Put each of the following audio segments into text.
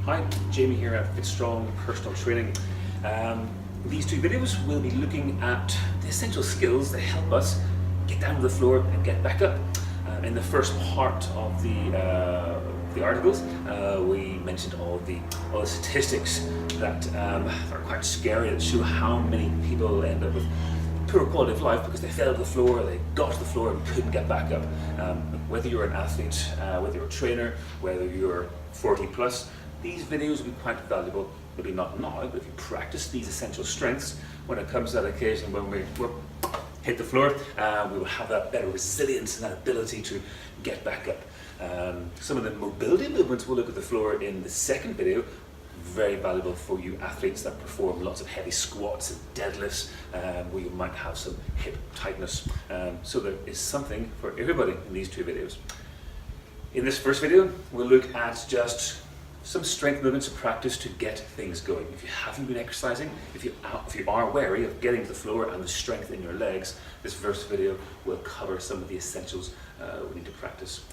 Hi, Jamie here at FitStrong Personal Training. These two videos will be looking at the essential skills that help us get down to the floor and get back up. In the first part of the articles, we mentioned all the statistics that are quite scary, that show how many people end up with poor quality of life because they fell to the floor, they got to the floor and couldn't get back up. Whether you're an athlete, whether you're a trainer, whether you're 40 plus, these videos will be quite valuable. Maybe not now, but if you practice these essential strengths, when it comes to that occasion when we hit the floor, we will have that better resilience and that ability to get back up. Some of the mobility movements we'll look at the floor in the second video. Very valuable for you athletes that perform lots of heavy squats and deadlifts, where you might have some hip tightness. So there is something for everybody in these two videos. In this first video, we'll look at just some strength movements to practice to get things going. If you haven't been exercising, if you are wary of getting to the floor and the strength in your legs, this first video will cover some of the essentials we need to practice.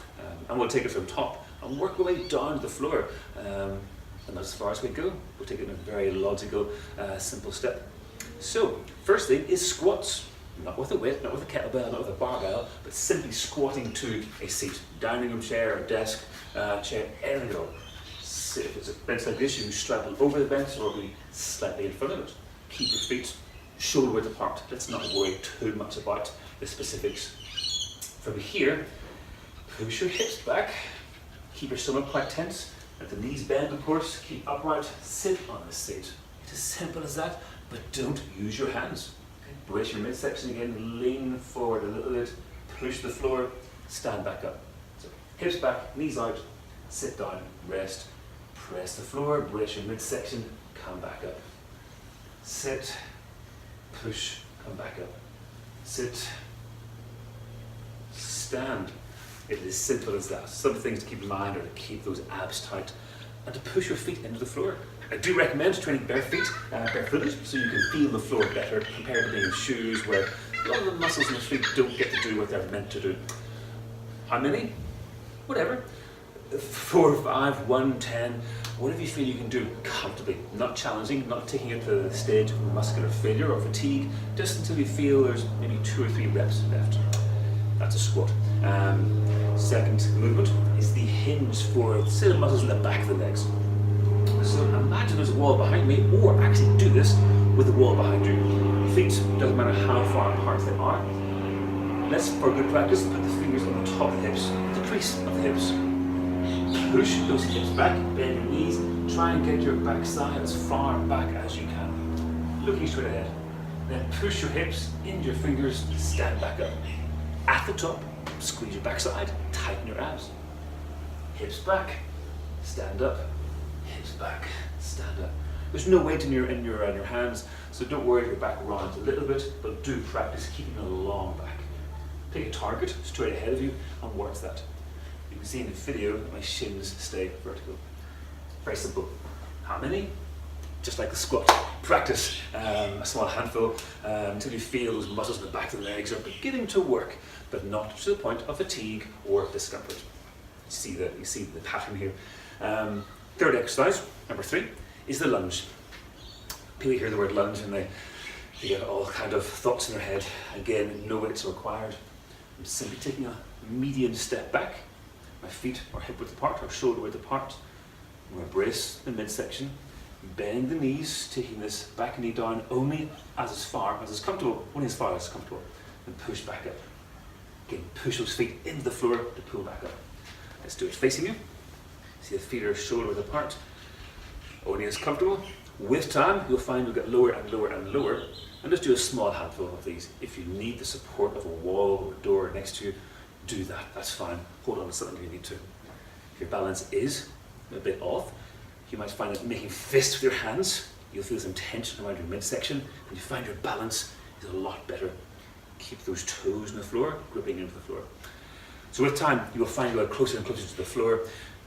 And we'll take it from top and work our way down to the floor. And that's as far as we go. We'll take it in a very logical, simple step. So, first thing is squats. Not with a weight, not with a kettlebell, not with a barbell, but simply squatting to a seat. Dining room chair, a desk, chair, anything at all. So if it's a bench like this, you can straddle over the bench or be slightly in front of it. Keep your feet shoulder width apart. Let's not worry too much about the specifics. From here, push your hips back. Keep your stomach quite tense. Let the knees bend, of course. Keep upright. Sit on the seat. It's as simple as that, but don't use your hands. Okay. Brace your midsection again. Lean forward a little bit. Push the floor. Stand back up. So hips back, knees out. Sit down. Rest. Press the floor. Brace your midsection. Come back up. Sit. Push. Come back up. Sit. Stand. It is as simple as that. Some things to keep in mind are to keep those abs tight and to push your feet into the floor. I do recommend training bare feet, barefooted, so you can feel the floor better compared to being in shoes where a lot of the muscles in the feet don't get to do what they're meant to do. How many? Whatever. 4, 5, 1, 10, whatever you feel you can do comfortably. Not challenging, not taking it to the stage of muscular failure or fatigue, just until you feel there's maybe 2 or 3 reps left. That's a squat. Second movement is the hinge for the muscles in the back of the legs. So imagine there's a wall behind me, or actually do this with the wall behind you. Feet, doesn't matter how far apart they are. Let's, for good practice, put the fingers on the top of the hips, the crease of the hips. Push those hips back, bend your knees, try and get your backside as far back as you can. Looking straight ahead. Then push your hips into your fingers, stand back up. At the top, squeeze your backside, tighten your abs. Hips back, stand up. Hips back, stand up. There's no weight in your hands, so don't worry if your back rounds a little bit, but do practice keeping a long back. Pick a target straight ahead of you and work that. You can see in the video that my shins stay vertical. Very simple. How many? Just like the squat. Practice a small handful until you feel those muscles in the back of the legs are beginning to work, but not to the point of fatigue or discomfort. You see the pattern here. Third exercise, number 3, is the lunge. People hear the word lunge and they get all kind of thoughts in their head. Again, no weights required. I'm simply taking a medium step back. My feet are hip width apart or shoulder width apart. I'm going to brace the midsection. Bend the knees, taking this back knee down only as far as is comfortable, only as far as is comfortable, and push back up. Again, push those feet into the floor to pull back up. Let's do it facing you. See the feet are shoulder width apart, only as comfortable. With time, you'll find you'll get lower and lower and lower, and just do a small handful of these. If you need the support of a wall or a door next to you, do that, that's fine. Hold on to something if you need to. If your balance is a bit off, you might find that making fists with your hands, you'll feel some tension around your midsection, and you find your balance is a lot better. Keep those toes on the floor, gripping into the floor. So with time, you will find you are closer and closer to the floor.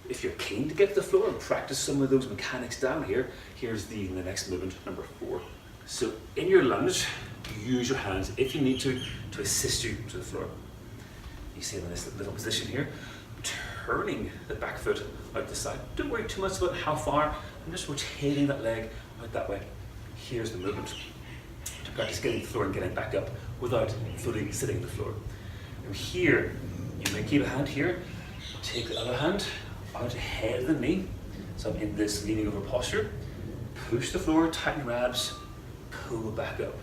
If you're keen to get to the floor and practice some of those mechanics down here, here's the next movement, number 4. So in your lunge, use your hands, if you need to assist you to the floor. You see in this little position here, turning the back foot out the side. Don't worry too much about how far. I'm just rotating that leg out that way. Here's the movement to practice getting to the floor and getting back up without fully sitting on the floor. Now here, you may keep a hand here. Take the other hand out ahead of the knee. So I'm in this leaning over posture. Push the floor, tighten your abs, pull back up.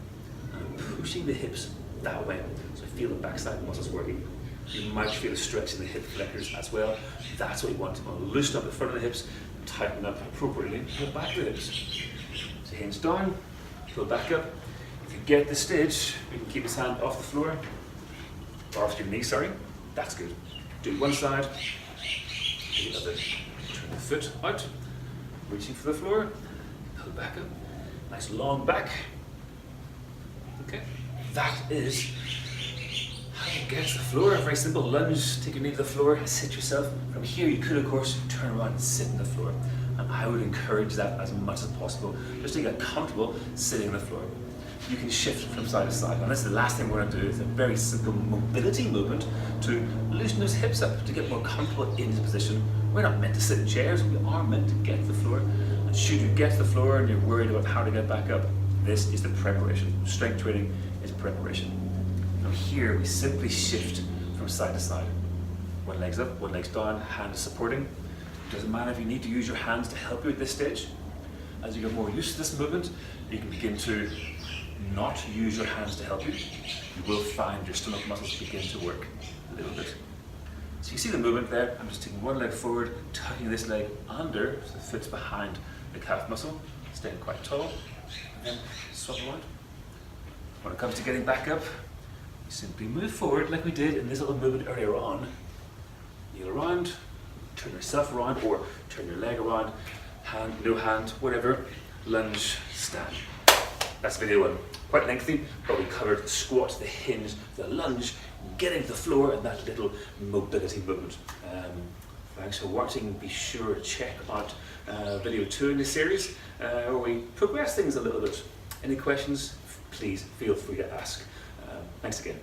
And I'm pushing the hips that way. So I feel the backside muscles working. You might feel a stretch in the hip flexors as well. That's what you want. You want to loosen up the front of the hips, tighten up appropriately, pull back the hips. So hinge down, pull back up. If you get the stage, you can keep his hand off the floor, or off your knee, sorry. That's good. Do one side, do the other. Turn the foot out, reaching for the floor, pull back up. Nice long back. Okay, that is how you get to the floor. A very simple lunge, take your knee to the floor, sit yourself. From here you could of course turn around and sit on the floor. And I would encourage that as much as possible, just to get comfortable sitting on the floor. You can shift from side to side, and that's the last thing we're going to do. It's a very simple mobility movement to loosen those hips up, to get more comfortable in this position. We're not meant to sit in chairs, we are meant to get to the floor. And should you get to the floor and you're worried about how to get back up, this is the preparation. Strength training is preparation. Now here we simply shift from side to side. One leg's up, one leg's down, hand is supporting. It doesn't matter if you need to use your hands to help you at this stage. As you get more used to this movement, you can begin to not use your hands to help you. You will find your stomach muscles begin to work a little bit. So you see the movement there. I'm just taking one leg forward, tucking this leg under, so the foot's behind the calf muscle, staying quite tall, and then swap around. When it comes to getting back up, you simply move forward like we did in this little movement earlier on. Kneel around, turn yourself around, or turn your leg around, hand, no hand, whatever, lunge, stand. That's video one. Quite lengthy, but we covered the squat, the hinge, the lunge, getting to the floor, and that little mobility movement. Thanks for watching. Be sure to check out video 2 in this series, where we progress things a little bit. Any questions, please feel free to ask. Thanks again.